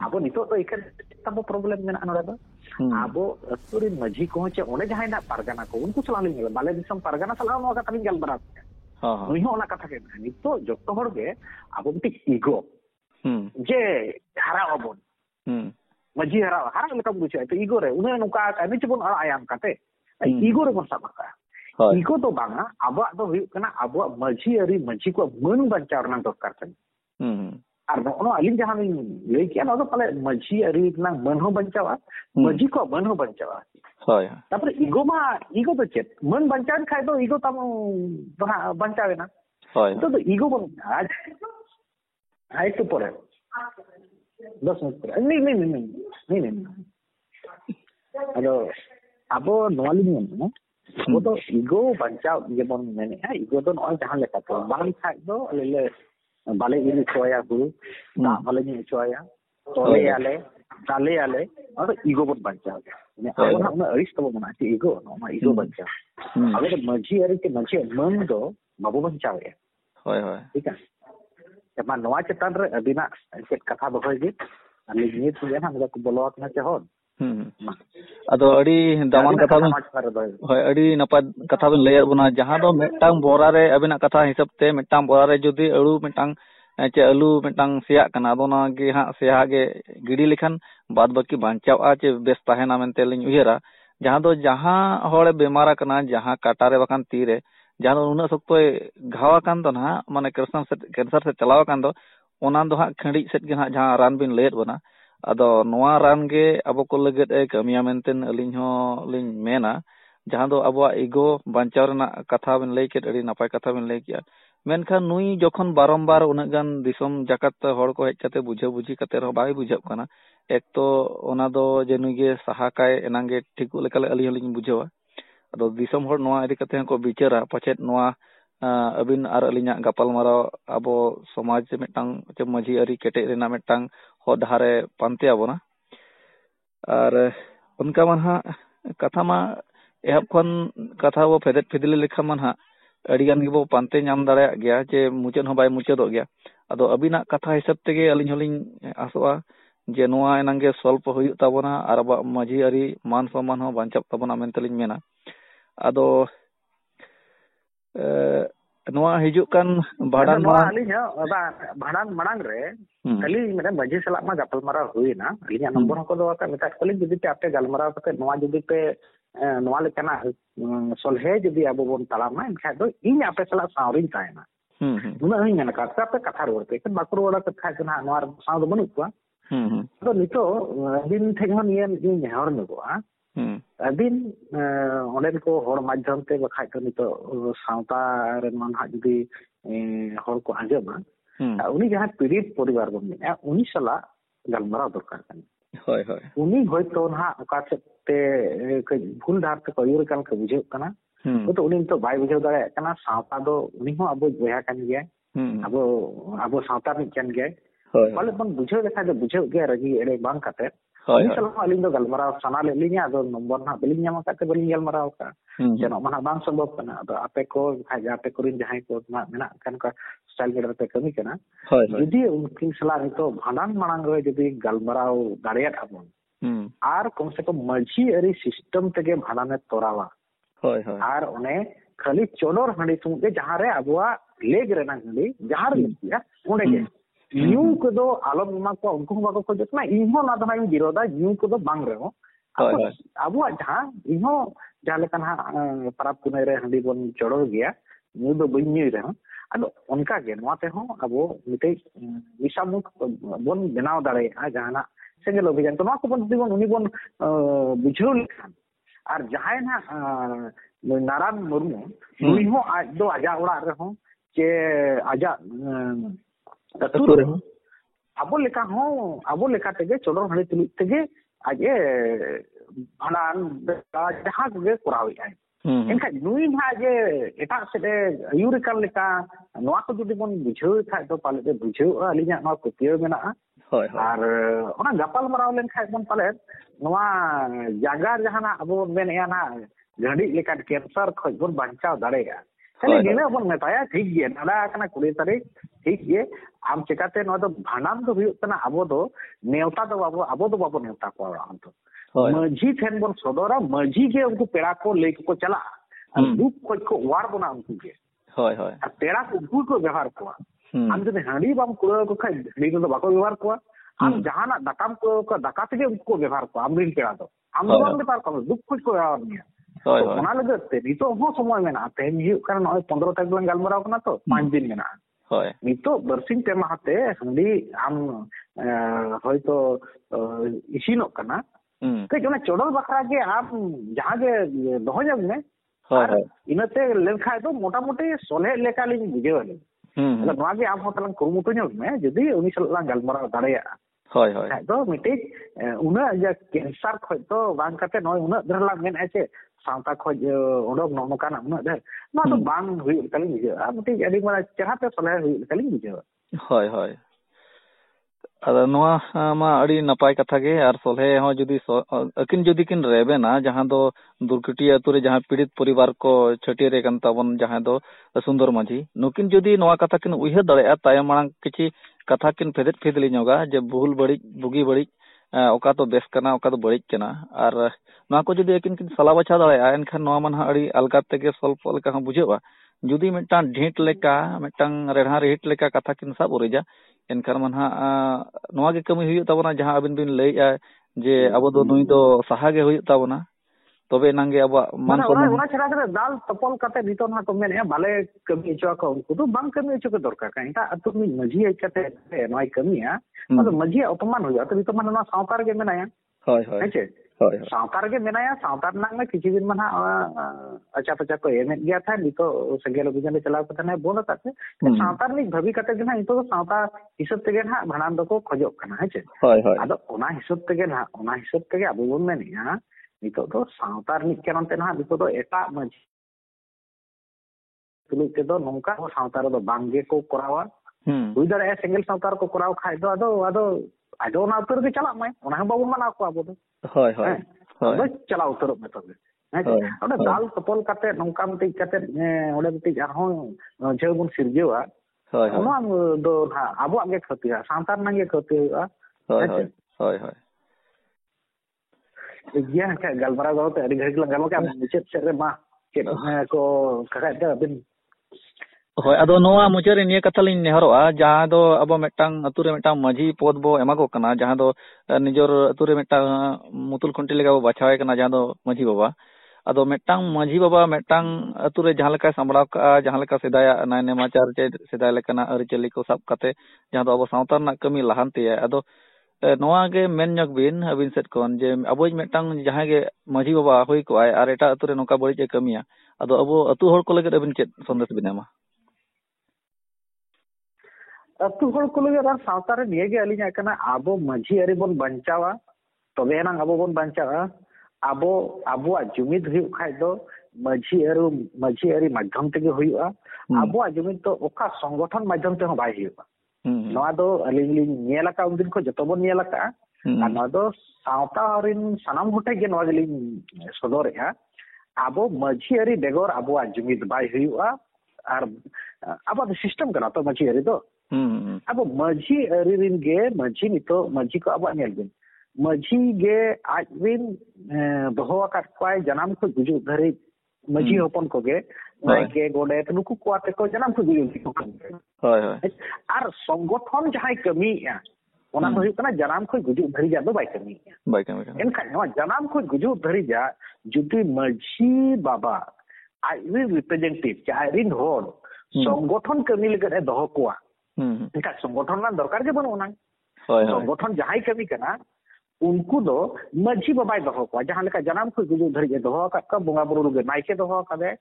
abo nitok to ikan tabo problem mena nore do abo aturin maji ko che one jahay na pargana ko unku salah ling bale disam pargana salah no kata ning galbarat nui ho ona kata ke nitok jotto hor ge abo mitik ego je hara abon maji hara leka buju itu ego re una nuka kami cebon ala ayam kate ego re bon sabaka ego to banga abo do huyuk kana abo maji ko men bancau nang dokar kan ar no alin jahan lei kian ado pale maji ari nang men ho bancau maji ko men ho bancau hoy tapre ego to chet men bancau khai do ego tam bancau na hoy to ego bon ai to pore 10 minit ni ado abo noalin no abo to ego bancau jemon mene ego to no jahan leka to bang khai do le bale ini choya guru na bale ni choya tole ale ado ego bon bancau ne abo na aris to mona ti ego no ma ego bancau abo to maji ari ke maji men do babu bancau ya hoy ठीक है जब नवा चेतन रे अबिना चेत कथा बखय गे अनि नि तुगे हम को बोलत ना चहन ado adi daman katha hoy adi napa katha bin lay buna jahan do metang bora re abina katha hisab te metang bora re jodi alu metang che alu metang sia kana do na ge ha sia ge gidi likhan bad baki bancau a che bes tahena mente lin uyera jahan hole bemara kana jahan katare bakan tire jahan una sokto ghawa kan do na mane cancer se chalawa kan do ona do ha khandi set ge ha jahan ran bin lay buna ado noa ran ge abo ko laget e kamiya menten alin ho lin mena jahan do abo ego bancau rena katha bin lay ket adi napai katha bin lay kiya menkhan nui jokhon barombar unag gan disom jakat hor ko hej kate bujha buji kate ro bai bujhab kana ek to ona do je nui ge sahakai enange thiku lekale ali holin bujhawa ado disom hor noa edi kate ko bicara pachet noa abin ar alinya gapal marao abo samaj metang maji ari kete rena metang ho dhare pante abona ar unka man ha katha ma ehab khon katha bo fedet fidile lekha man ha adi gan gibo pante nyam dare gya je muchen ho bai muchedok gya ado abina katha hisab tege alin holin asoa je noa enange solp huyuk tabona ar aba maji ari man saman ho bancap tabona mentalin mena ado noa hijuk kan badan noa alinya badan manang re kali mena maji salak ma gapal mara huina alinya nombor ko do ka meta kali jodi te ape galmara kate noa jodi pe noa lekana solhe jodi abo bon talama enkha do inya ape salak saurin taina nuna hinya na kata ape katha ror pe kan makro wala katha kana noa saud banu ko to nito din thegman yen ni hor ne ko abin olen ko hor madhyam te bakhai to nito sauta ren man ha jodi hor ko anjama uni jahan pirit poribar bon ne uni sala galmara dorkar kan hoy uni hoyto na oka te bhul dhar te koyur kan ko bujhe kana to uni to bai bujhe dare kana sauta do uni ho abo boya kan ge abo sauta ni kan ge pale bon bujhe lekha de bujhe ge ragi ere bang kate uni sala alin do galmara sana le linya do nombor na belin nyama kate belin galmara ka jeno mana bang sambob kana ado ape ko khaja ape korin jahay ko na mena kan ka style ge te kami kana jodi unkin sala nito bhanan manang re jodi galmara dareyat abon ar kom se kom maji ari system tege bhanane torawa ar one khali chodor handi sumge jahan re abwa leg rena handi jahar liya onde ge new को दो आलम मा को उनको बाको को जतना इहो ना दना विरोधा न्यू को दो बांग रे हो अब जहां इहो जाले कना परब कुने रे हंडी बोन चढ़ो गया न्यू दो बन्नी रे अदो उनका गे नवा ते हो अब मिते विषामुख बोन बनाव दारे आ जहाना सेंगल अभियान तो मा को बोन दिबन उनी बोन बुझो लिखान और जहां ना नारायण मुर्मू नुई हो आज दो आजा उड़ा रे हो के आजा abo leka tege chodor handi tulit tege aje bhanan jahan ge korawi ai enka nui na je eta sede ayurikan leka noa ko jodi bon bujheu kha to pale de bujheu alinya ma ko tiyo mena ar ona gapal maraw len kha bon pale noa jagar jahana abo ben ya na gadi leka cancer khoj bon banchaw dare खाली निना बन मेताया ठीक गे नादा कना 20 तारीख ठीक गे आम चिकाते no दो भानाम दो हुयुग कना अबो दो नेवता दो अबो दो बाबो नेवता को हम तो मजी ठेन बन सदरा मजी गे उनको पेड़ा को लेके को चला दुख खोज को वार बना उनको गे होय होय पेड़ा को उनको को व्यवहार को हम जने हांडी बाम कुड़ा को खाई हांडी दो बाको व्यवहार को हम जहाना दाकाम को दाका तेगे उनको व्यवहार को हम रिन पेड़ा दो हम दो बाम व्यवहार को दुख खोज को व्यवहार नहीं होय होय ओना लगे ते नितो हो समय मेना ते हिउ कारण 15 तारीख लन गालमराव कना तो 5 दिन मेना होय नितो बरसिंग ते माहते हांडी हम होयतो इसिनो कना ते जोना चोडल बखरा के आप जहां के दोहो जग में होय इनते लेखा दो मोटा मोटी सोले लेका लिन बुझेवले मतलब नवा के आप होतलन कुरुमुटु ᱧᱚᱜ में जदी उनी सला गालमराव दाड़ेया होय होय तो मिटे उना जे कैंसर खय तो बांग काते नय उना दरला मेन आचे सावता खोज ओडोक नोनोकाना उना दे ना तो बांग हुई कलिन बुझे आ मिटे अडी मारा चराते सोले हुई कलिन बुझे होय होय अदा नोआ मा अडी नपाय कथा गे आर सोले हो जदी अकिन जदी किन रेबेना जहां दो दुर्गटी अतुरे जहां पीड़ित परिवार को छटियरे कन ताबन जहां दो सुंदर माझी नुकिन जदी नोआ कथा किन उइह दड़ेया तायम मांग किछि कथा किन फेदेत फेदली नोगा जे बहुल बड़ी बुगी बड़ी ओका तो बेस कना ओका तो बड़ी कना आर नोआ को जदी अकिन किन सला बचा दड़ेया एनखान नोआ मन अडी अलगा तेगे सल्प लेका हम बुझेबा जुदी मिटान ढेट लेका मिटान रेढ़ा रेहट लेका कथा किन सब उरेजा एनखान मन नोआ गे कमी हुयु ताबना जहां अबिन बिन लैया जे अबो दो नुई दो सहा गे हुयु ताबना तबे नांगे अब मान को ओना छरा करे दाल तपल कते नितो ना को मेने बाले कमी इचो को उनको तो बांग कमी इचो के दरकार का इटा अतु नि मजी इचते नोय कमिया तो मजी अपमान हुया तो नितो मन ना सावकार गे मेनाया होय होय हेचे होय सावकार गे मेनाया सावकार नांग में किछि दिन मना अच्छा पचा को एमे गया था नितो संगेल अभियान चलाव कते ना बोल ताते सावकार नि भवी कते ना नितो सावता हिसाब तेगे ना भानान दको खजो कना हेचे होय होय आदो ओना हिसाब तेगे अबो बोन मेनिया नितो तो सावतार नि केनते ना नितो तो एटा मजी तुलु के दो नोंका सावतार दो बांगे को करावा हुई दरे सिंगल सावतार को कराव खाय दो आदो ना उतर के चला मैं ओना बाबू मना को आबो होय होय होय चला उतर में तो ओडे दाल तपल काते नोंका मति काते ओडे मति आरो जेबुन सिरजेवा होय ओना दो ना आबो आगे खतिया सावतार नागे खति हुआ होय होय होय होय iya kayak galmara galo te adi ghari langalo ka mucet sere ma chet ko kakak da bin hoy ado noa mucere niya katha lin nehoroa jaha do abo metang ature metang maji pod bo emago kana jaha do nijor ature metang mutul khunti lega bo bachawe kana jaha do maji baba ado metang maji baba metang ature jaha leka sambraw ka jaha leka sedaya nai nemachar che sedaya lekana ari cheli ko sab kate jaha do abo sawtar na kami lahanti ado नोआ के main ñok बिन अबिन set कोन जे अबोज मेटांग जहां गे माझी बाबा होई को I R एटा अतुरे नोका बड़ी जे कमिया अदो अबो अतु हर को लगे अबिन चेत संदेश बिनामा अतु हर को लगे आर सावता रे निये गे अलिया कना आबो माझी अरे बोन बंचावा तबे ना आबो बोन बंचावा आबो आबो जुमिद हुई खाय दो माझी अरे माध्यम तेगे हुईआ आबो जुमिद तो ओका संगठन माध्यम ते हो बाय हुईआ नवा दो अलिंग नियला का उन दिन को जतो बन नियला का नवा दो सावता रिन सनाम होटे गे नवा गलिंग सदर या आबो मझी अरी बेगोर आबो जुमिद बाय हुआ आर आबो सिस्टम करा तो मझी अरी दो आबो मझी अरी रिन गे मझी नितो मझी को आबो नेल बिन मझी गे आज बिन दोहो का पाय जनाम को गुजु धरे मझी होपन को गे नाइके गोडे नुकु कोआते को जनाम को गुजु होय होय आर संगठन जहाय कमिया ओना तो हुकना जनाम को गुजु धरी जा दो बाय कमिया एनखान नवा जनाम को गुजु धरी जा जुदी मझी बाबा आई रिप्रेजेंटेटिव चाइरिन होड संगठन कमी लगे दोहो कोआ इनका संगठन ना दरकार के बनोना संगठन जहाय कमी कना उनको दो मझी बाबाई दोहो को जहां लेका जनाम को गुजु धरी दोहो का बोंगा बुरु लगे नाइके दोहो का दे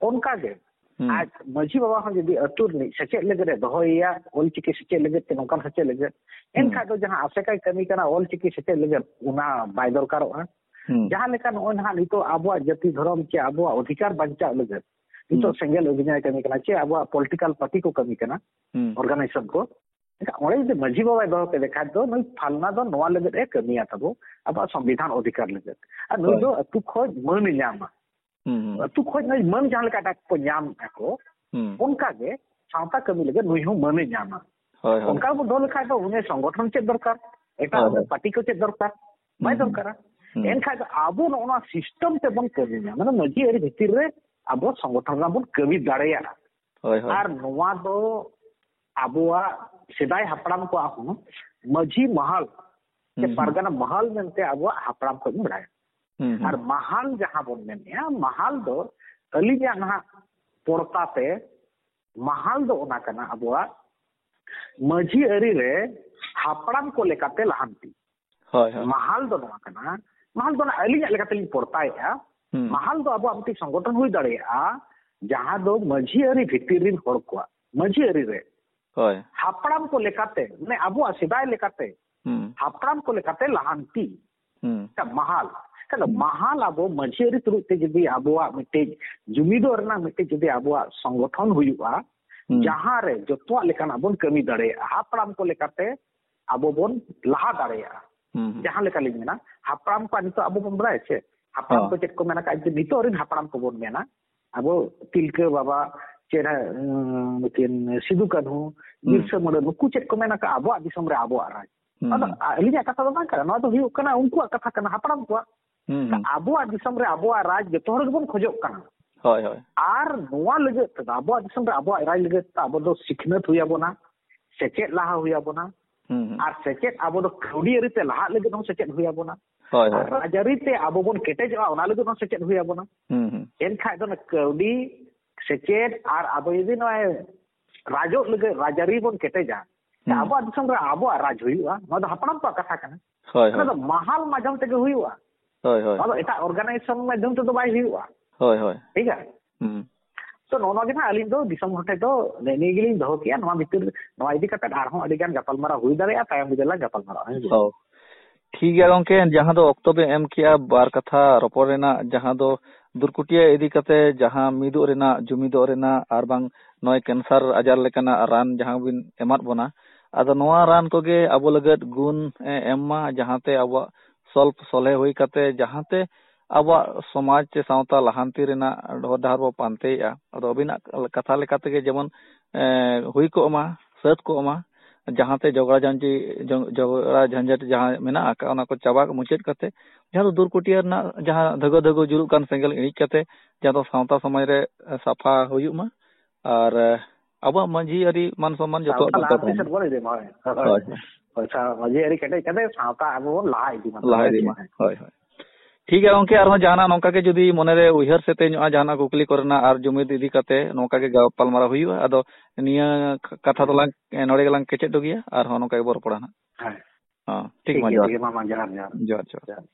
उनका गे आज मझी बाबा हम जदी अतुर नि सचे लगे दोहोया ओल चिकी सचे लगे ते नोकान सचे लगे एनका दो जहां आसेकाय कमी कना ओल चिकी सचे लगे उना बाय दरकारोआ जहां लेका नोना नितो आबो जाति धर्म के आबो अधिकार बंचा लगे नितो संगेल अभिनय कमी कना चे आबो पॉलिटिकल पार्टी को कमी कना ऑर्गेनाइजेशन को ओळे मझी बाबा दो के देखा दो नई फालना दो नवा लगे कमिया तबो अब संविधान अधिकार लगे आ नई दो अतु खोज मन न्यामा ᱟᱹᱛᱩ ᱠᱷᱚᱡ ᱱᱚᱜᱼᱚᱭ ᱢᱟᱹᱱ ᱡᱟᱦᱟᱸ ᱞᱮᱠᱟ ᱴᱟᱠᱟ ᱠᱚ ᱧᱟᱢ ᱟᱠᱚ ᱚᱱᱠᱟᱜᱮ ᱥᱟᱶᱛᱟ ᱠᱟᱹᱢᱤ ᱞᱟᱹᱜᱤᱫ ᱱᱩᱭ ᱦᱚᱸ ᱢᱟᱹᱱᱮ ᱧᱟᱢᱟ ᱚᱱᱠᱟ ᱵᱚ ᱫᱚᱦᱚ ᱞᱮᱠᱷᱟᱡ ᱫᱚ ᱩᱱᱤ ᱥᱚᱝᱜᱚᱴᱷᱚᱱ ᱪᱮᱫ ᱫᱚᱨᱠᱟর ᱮᱴᱟᱜ ᱯᱟর্টি ᱠᱚ ᱪᱮᱫ ᱫᱚᱨᱠᱟর ᱵᱟᱭ ᱫᱚᱨᱠᱟᱨᱟ ᱮᱱᱠᱷᱟᱡ ᱫᱚ ᱟᱵᱚ ᱱᱚᱜᱼᱚ ᱥᱤᱥᱴᱮᱢ ᱛᱮᱵᱚᱱ ᱠᱟᱹᱢᱤᱭᱟ ᱢᱟᱱᱮ ᱢᱟᱹᱡᱷᱤ ᱟᱹᱨᱤ ᱵᱷᱤᱛᱤᱨ ᱨᱮ ᱟᱵᱚ ᱥᱚᱝᱜᱚᱴᱷᱚᱱ ᱨᱮ ᱵᱚᱱ ᱠᱟᱹᱢᱤ ᱫᱟᱲᱮᱭᱟᱜᱼᱟ ᱟᱨ ᱱᱚᱣᱟ ᱫᱚ ᱟᱵᱚᱣᱟᱜ ᱥᱮᱫᱟᱭ ᱦᱟᱯᱲᱟᱢ ᱠᱚᱣᱟᱜ ᱦᱚᱸ ᱢᱟᱹᱡᱷᱤ ᱢᱟᱦᱟᱞ ᱥᱮ ᱯᱟᱨᱜᱟᱱᱟ ᱢᱟᱦᱟᱞ ᱢᱮᱱᱛᱮ ᱟᱵᱚᱣᱟᱜ ᱦᱟᱯᱲᱟᱢ ᱠᱚ ᱵᱟᱲᱟᱭᱟ ᱟᱨ ᱢᱟᱦᱟᱞ ᱡᱟᱦᱟᱸ ᱵᱚᱱ ᱢᱮᱱᱮᱜᱼᱟ ᱢᱟᱦᱟल ᱫᱚ ᱟᱹᱞᱤᱧᱟᱜ ᱱᱟᱦᱟᱜ ᱯᱚᱲᱛᱟ ᱛᱮ ᱢᱟᱦᱟल ᱫᱚ ᱚᱱᱟ ᱠᱟᱱᱟ ᱟᱵᱚᱣᱟᱜ ᱢᱟᱹᱡᱷᱤ ᱟᱹᱨᱤ ᱨᱮ ᱦᱟᱯᱲᱟम ᱠᱚ ᱞᱮᱠᱟᱛᱮ ᱞᱟᱦᱟᱱᱛᱤ ᱢᱟᱦᱟल ᱫᱚ ᱱᱚᱣᱟ ᱠᱟᱱᱟ ᱢᱟᱦᱟल ᱫᱚ ᱟᱹᱞᱤᱧᱟᱜ ᱞᱮᱠᱟᱛᱮᱞᱤᱧ ᱯᱚᱲᱛᱟᱭᱮᱜᱼᱟ ᱢᱟᱦᱟल ᱫᱚ ᱟᱵᱚᱣᱟᱜ ᱢᱤᱫᱴᱤᱡ ᱥᱚᱝᱜᱚᱴᱷᱚᱱ ᱦᱩᱭ ᱫᱟᱲᱮᱭᱟᱜᱼᱟ ᱡᱟᱦᱟᱸ ᱫᱚ ᱢᱟᱹᱡᱷᱤ ᱟᱹᱨᱤ ᱵᱷᱤᱛᱤᱨ ᱨᱮᱱ ᱦᱚᱲ ᱠᱚᱣᱟᱜ ᱢᱟᱹᱡᱷᱤ ᱟᱹᱨᱤ ᱨᱮ ᱦᱟᱯᱲᱟᱢ ᱠᱚ ᱞᱮᱠᱟᱛᱮ ᱢᱟᱱᱮ ᱟᱵᱚᱣᱟᱜ ᱥᱮᱫᱟᱭ ᱞᱮᱠᱟᱛᱮ ᱦᱟᱯᱲᱟम ᱠᱚ ᱞᱮᱠᱟᱛᱮ ᱞᱟᱦᱟᱱᱛᱤ ᱢᱟᱦᱟल ᱢᱟᱦᱟल ᱟᱵᱚ ᱢᱟᱹᱡᱷᱤ ᱟᱹᱨᱤ ᱛᱩᱞᱩᱡ ᱛᱮ ᱡᱩᱫᱤ ᱟᱵᱚᱣᱟᱜ ᱢᱤᱫᱴᱤᱡ ᱡᱩᱢᱤᱫᱚᱜ ᱨᱮᱱᱟᱜ ᱢᱤᱫᱴᱤᱡ ᱡᱩᱫᱤ ᱟᱵᱚᱣᱟᱜ ᱥᱚᱝᱜᱚᱴᱷᱚᱱ ᱦᱩᱭᱩᱜᱼᱟ ᱡᱟᱦᱟᱸ ᱨᱮ ᱡᱚᱛᱚᱣᱟᱜ ᱞᱮᱠᱟᱱᱟᱜ ᱵᱚᱱ ᱠᱟᱹᱢᱤ ᱫᱟᱲᱮᱭᱟᱜᱼᱟ ᱦᱟᱯᱲᱟᱢ ᱠᱚ ᱞᱮᱠᱟᱛᱮ ᱟᱵᱚ ᱵᱚᱱ ᱞᱟᱦᱟ ᱫᱟᱲᱮᱭᱟᱜᱼᱟ ᱡᱟᱦᱟᱸ ᱞᱮᱠᱟ ᱞᱤᱧ ᱢᱮᱱᱟ ᱦᱟᱯᱲᱟᱢ ᱠᱚ ᱱᱤᱛᱚᱜ ᱟᱵᱚ ᱵᱚᱱ ᱵᱟᱲᱟᱭᱟ ᱪᱮ ᱦᱟᱯᱲᱟᱢ ᱠᱚ ᱪᱮᱫ ᱠᱚ ᱢᱮᱱᱟ ᱱᱤᱛᱚᱜ ᱨᱮᱱ ᱦᱟᱯᱲᱟᱢ ᱠᱚᱵᱚᱱ ᱢᱮᱱᱟ ᱟᱵᱚ ᱛᱤᱞᱠᱟᱹ ᱵᱟᱵᱟ ᱪᱮᱫ ᱱᱩᱠᱤᱱ ᱥᱤᱫᱩ ᱠᱟᱹᱱᱦᱩ ᱵᱤᱨᱥᱟᱹ ᱢᱩᱱᱰᱟ ᱱᱩᱠᱩ ᱪᱮᱫ ᱠᱚ ᱢᱮᱱᱟ ᱟᱵᱚᱣᱟᱜ ᱫᱤᱥᱚᱢ ᱨᱮ ᱟᱵᱚᱣᱟᱜ ᱨᱟᱡᱽ ᱟᱫᱚ ᱟᱹᱞᱤᱧᱟᱜ ᱠᱟᱛᱷᱟ ᱫᱚ ᱵᱟᱝ ᱠᱟᱱᱟ ᱱᱚᱣᱟ ᱫᱚ ᱦᱩᱭᱩᱜ ᱠᱟᱱᱟ ᱩᱱᱠᱩᱣᱟᱜ ᱠᱟᱛᱷᱟ ᱠᱟᱱᱟ ᱦᱟᱯᱲᱟᱢ ᱠᱚᱣᱟᱜ ᱟᱵᱚᱣᱟᱜ ᱫᱤᱥᱚᱢ ᱨᱮ ᱟᱵᱚᱣᱟᱜ ᱨᱟᱡᱽ ᱡᱚᱛᱚ ᱦᱚᱲ ᱜᱮᱵᱚᱱ ᱠᱷᱚᱡᱚᱜ ᱠᱟᱱᱟ ᱟᱨ ᱱᱚᱣᱟ ᱞᱟᱹᱜᱤᱫ ᱛᱮᱫᱚ ᱟᱵᱚᱣᱟᱜ ᱫᱤᱥᱚᱢ ᱨᱮ ᱟᱵᱚᱣᱟᱜ ᱨᱟᱡᱽ ᱞᱟᱹᱜᱤᱫ ᱛᱮ ᱟᱵᱚ ᱫᱚ ᱥᱤᱠᱷᱱᱟᱹᱛ ᱦᱩᱭ ᱟᱵᱚᱱᱟ ᱥᱮᱪᱮᱫ ᱞᱟᱦᱟ ᱦᱩᱭ ᱟᱵᱚᱱᱟ ᱟᱨ ᱥᱮᱪᱮᱫ ᱟᱵᱚ ᱫᱚ ᱠᱟᱹᱣᱰᱤ ᱟᱹᱨᱤ ᱛᱮ ᱞᱟᱦᱟᱜ ᱞᱟᱹᱜᱤᱫ ᱦᱚᱸ ᱥᱮᱪᱮᱫ ᱦᱩᱭ ᱟᱵᱚᱱᱟ ᱨᱟᱡᱽ ᱟᱹᱨᱤ ᱛᱮ ᱟᱵᱚ ᱵᱚᱱ ᱠᱮᱴᱮᱡᱚᱜᱼᱟ ᱚᱱᱟ ᱞᱟᱹᱜᱤᱫ ᱦᱚᱸ ᱥᱮᱪᱮᱫ ᱦᱩᱭ ᱟᱵᱚᱱᱟ ᱮᱱᱠᱷᱟᱡ ᱫᱚ ᱠᱟᱹᱣᱰᱤ ᱥᱮᱪᱮᱫ ᱟᱨ ᱟᱵᱚ ᱡᱩᱫᱤ ᱱᱚᱜᱼᱚᱭ ᱨᱟᱡᱚᱜ ᱞᱟᱹᱜᱤᱫ ᱨᱟᱡᱽ ᱟᱹᱨᱤ ᱵᱚᱱ ᱠᱮᱴᱮᱡᱟ ᱟᱵᱚᱣᱟᱜ ᱫᱤᱥᱚᱢ ᱨᱮ ᱟᱵᱚᱣᱟᱜ ᱨᱟᱡᱽ ᱦᱩᱭᱩᱜᱼᱟ ᱱᱚᱣᱟ ᱫᱚ ᱦᱟᱯᱲᱟᱢ ᱠᱚᱣᱟᱜ ᱠᱟᱛᱷᱟ ᱠᱟᱱᱟ ᱚᱱᱟ ᱫᱚ ᱢᱟᱦᱟल ᱢᱟᱫᱽᱫᱷᱚᱢ ᱛᱮᱜᱮ ᱦᱩᱭᱩᱜᱼᱟ ᱱᱚᱣᱟ ᱫᱚ ᱮᱴᱟᱜ ᱚᱨᱜᱟᱱᱟᱭᱡᱮᱥᱚᱱ ᱢᱟᱫᱽᱫᱷᱚᱢ ᱛᱮᱫᱚ ᱵᱟᱭ ᱦᱩᱭᱩᱜᱼᱟ ᱴᱷᱤᱠ ᱜᱮᱭᱟ ᱛᱚ ᱱᱚᱜᱼᱚ ᱜᱮ ᱱᱟᱜ ᱟᱹᱞᱤᱧ ᱫᱚ ᱫᱤᱥᱚᱢ ᱦᱚᱲ ᱴᱷᱮᱱ ᱫᱚ ᱱᱤᱭᱟᱹ ᱜᱮᱞᱤᱧ ᱫᱚᱦᱚ ᱠᱮᱜᱼᱟ ᱱᱚᱣᱟ ᱵᱷᱤᱛᱤᱨ ᱱᱚᱣᱟ ᱤᱫᱤ ᱠᱟᱛᱮ ᱟᱨᱦᱚᱸ ᱟᱹᱰᱤ ᱜᱟᱱ ᱜᱟᱯᱟᱞᱢᱟᱨᱟᱣ ᱦᱩᱭ ᱫᱟᱲᱮᱭᱟᱜᱼᱟ ᱛᱟᱭᱚᱢ ᱵᱤᱫᱟᱹᱞ ᱞᱟᱝ ᱜᱟᱯᱟᱞᱢᱟᱨᱟᱣᱟ ᱴᱷᱤक ᱜᱮᱭᱟ ᱜᱚᱝᱠᱮ ᱡᱟᱦᱟᱸ ᱫᱚ ᱚᱠᱛᱚ ᱵᱮ ᱮᱢ ᱠᱮᱜᱼᱟ ᱵᱟᱨ ᱠᱟᱛᱷᱟ ᱨᱚᱯᱚᱲ ᱨᱮᱱᱟᱜ ᱡᱟᱦᱟᱸ ᱫᱚ ᱫᱩᱨᱠᱩᱴᱤᱭᱟᱹ ᱤᱫᱤ ᱠᱟᱛᱮ ᱡᱟᱦᱟᱸ ᱢᱤᱫᱚᱜ ᱨᱮᱱᱟᱜ ᱡᱩᱢᱤᱫᱚᱜ ᱨᱮᱱᱟᱜ ᱟᱨ ᱵᱟᱝ ᱱᱚᱜᱼᱚᱭ ᱠᱮᱱᱥᱟᱨ ᱟᱡᱟᱨ ᱞᱮᱠᱟᱱᱟᱜ ᱨᱟᱱ ᱡᱟᱦᱟᱸ ᱵᱤᱱ ᱮᱢᱟᱫ ᱵᱚᱱᱟ ᱟᱫᱚ ᱱᱚᱣᱟ ᱨᱟᱱ ᱠᱚᱜᱮ ᱟᱵᱚ ᱞᱟᱹᱜᱤᱫ ᱜᱩᱱ ᱮᱢ ᱢᱟ ᱡᱟᱦᱟᱸᱛᱮ ᱟᱵᱚᱣᱟᱜ ᱥᱚᱞᱦᱮ ᱦᱩᱭ ᱠᱟᱛᱮ ᱡᱟᱦᱟᱸᱛᱮ ᱟᱵᱚᱣᱟᱜ ᱥᱚᱢᱟᱡᱽ ᱥᱮ ᱥᱟᱶᱛᱟ ᱞᱟᱦᱟᱱᱛᱤ ᱨᱮᱱᱟᱜ ᱰᱚᱦᱚᱨ ᱰᱟᱦᱟᱨ ᱵᱚ ᱯᱟᱱᱛᱮᱭᱮᱜᱼᱟ ᱟᱫᱚ ᱟᱹᱵᱤᱱᱟᱜ ᱠᱟᱛᱷᱟ ᱞᱮᱠᱟ ᱛᱮᱜᱮ ᱡᱮᱢᱚᱱ ᱦᱩᱭ ᱠᱚᱜ ᱢᱟ ᱥᱟᱹᱛ ᱠᱚᱜ ᱢᱟ ᱡᱟᱦᱟᱸᱛᱮ ᱡᱚᱜᱽᱲᱟ ᱡᱷᱟᱧᱡᱷᱟᱴ ᱡᱟᱦᱟᱸ ᱢᱮᱱᱟᱜ ᱟᱠᱟᱫ ᱚᱱᱟ ᱠᱚ ᱪᱟᱵᱟ ᱢᱩᱪᱟᱹᱫ ᱠᱟᱛᱮ ᱡᱟᱦᱟᱸ ᱫᱚ ᱫᱩᱨᱠᱩᱴᱤᱭᱟᱹ ᱨᱮᱱᱟᱜ ᱡᱟᱦᱟᱸ ᱫᱷᱟᱹᱜᱟᱹ ᱫᱷᱟᱹᱜᱟᱹ ᱡᱩᱞᱩᱜ ᱠᱟᱱ ᱥᱮᱸᱜᱮᱞ ᱤᱬᱤᱡ ᱠᱟᱛᱮ ᱡᱟᱦᱟᱸ ᱫᱚ ᱥᱟᱶᱛᱟ ᱥᱚᱢᱟᱡᱽ ᱨᱮ ᱥᱟᱯᱷᱟ ᱦᱩᱭᱩᱜ ᱢᱟ ᱟᱨ ᱟᱵᱚᱣᱟᱜ ᱢᱟᱹᱡᱷᱤ ᱟᱹᱨᱤ ᱢᱟᱱ ᱥᱚᱱᱢᱟᱱ ᱡᱚᱛᱚᱣᱟᱜ ᱢᱟᱹᱡᱷᱤ ᱟᱹᱨᱤ ᱠᱮᱴᱮᱡ ᱠᱟᱛᱮ ᱥᱟᱶᱛᱟ ᱟᱵᱚ ᱵᱚᱱ ᱞᱟᱦᱟ ᱤᱫᱤ ᱢᱟ ᱴᱷᱤक ᱜᱮᱭᱟ ᱜᱚᱝᱠᱮ ᱟᱨᱦᱚᱸ ᱡᱟᱦᱟᱱᱟᱜ ᱱᱚᱝᱠᱟ ᱜᱮ ᱡᱩᱫᱤ ᱢᱚᱱᱮᱨᱮ ᱩᱭᱦᱟᱹᱨ ᱥᱮᱛᱮᱧᱚᱜᱼᱟ ᱡᱟᱦᱟᱱᱟᱜ ᱠᱩᱠᱞᱤ ᱠᱚᱨᱮᱱᱟᱜ ᱟᱨ ᱡᱩᱢᱤᱫ ᱤᱫᱤ ᱠᱟᱛᱮ ᱱᱚᱝᱠᱟ ᱜᱮ ᱜᱟᱯᱟᱞᱢᱟᱨᱟᱣ ᱦᱩᱭᱩᱜᱼᱟ ᱟᱫᱚ ᱱᱤᱭᱟᱹ ᱠᱟᱛᱷᱟ ᱫᱚᱞᱟᱝ ᱱᱚᱰᱮ ᱜᱮᱞᱟᱝ ᱠᱮᱪᱮᱫ ᱫᱚᱜᱮᱭᱟ ᱟᱨᱦᱚᱸ ᱱᱚᱝᱠᱟ ᱜᱮᱵᱚ ᱨᱚᱯᱚᱲᱟ ᱦᱟᱸᱜ ᱴᱷᱤᱠ ᱢᱟ ᱡᱚᱦᱟᱨ ᱡᱚᱦᱟᱨ